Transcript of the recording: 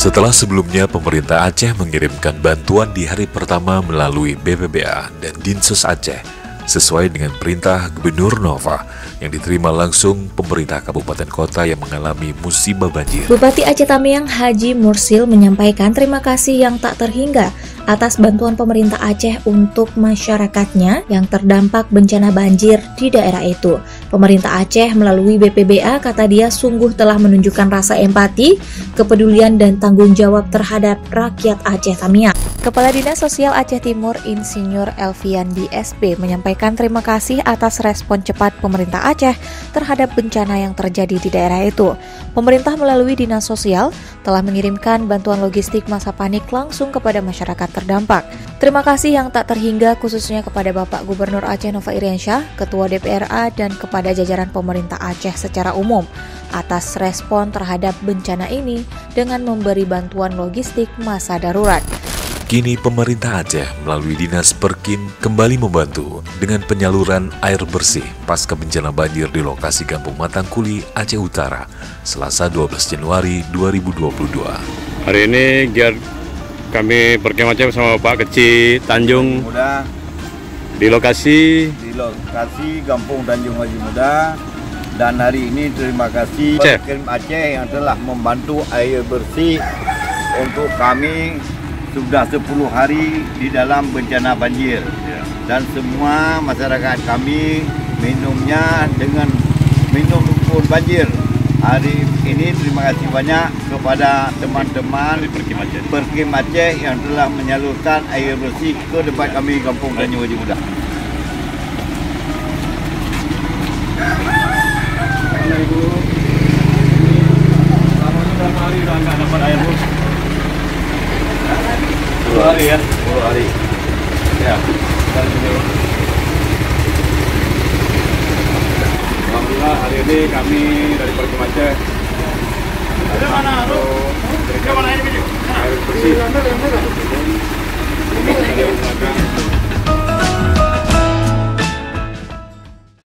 Setelah sebelumnya pemerintah Aceh mengirimkan bantuan di hari pertama melalui BPBA dan Dinsos Aceh sesuai dengan perintah Gubernur Nova yang diterima langsung pemerintah kabupaten kota yang mengalami musibah banjir. Bupati Aceh Tamiang Haji Mursil menyampaikan terima kasih yang tak terhingga atas bantuan pemerintah Aceh untuk masyarakatnya yang terdampak bencana banjir di daerah itu. Pemerintah Aceh melalui BPBA, kata dia, sungguh telah menunjukkan rasa empati, kepedulian dan tanggung jawab terhadap rakyat Aceh Tamiang. Kepala Dinas Sosial Aceh Timur Insinyur Elviandi SP menyampaikan terima kasih atas respon cepat pemerintah Aceh terhadap bencana yang terjadi di daerah itu. Pemerintah melalui Dinas Sosial telah mengirimkan bantuan logistik masa panik langsung kepada masyarakat terdampak. Terima kasih yang tak terhingga khususnya kepada Bapak Gubernur Aceh Nova Iriansyah, Ketua DPRA dan kepada jajaran pemerintah Aceh secara umum atas respon terhadap bencana ini dengan memberi bantuan logistik masa darurat. Kini pemerintah Aceh melalui Dinas Perkim kembali membantu dengan penyaluran air bersih pasca bencana banjir di lokasi Kampung Matangkuli, Aceh Utara, Selasa 12 Januari 2022. Hari ini giat kami Perkim Aceh bersama Pak Kecil Tanjung Muda di lokasi Kampung Tanjung Haji Muda, dan hari ini terima kasih Perkim Aceh yang telah membantu air bersih untuk kami. Sudah 10 hari di dalam bencana banjir, dan semua masyarakat kami minumnya dengan minum lumpur banjir. Hari ini terima kasih banyak kepada teman-teman Perkim Aceh yang telah menyalurkan air bersih ke tempat kami Kampung Tanjung Haji Muda. hari udah nggak dapat air bersih. 10 hari ya? 10 hari. Ya, alhamdulillah hari ini kami dari Perkim Aceh. Ada mana? Ada mana ini?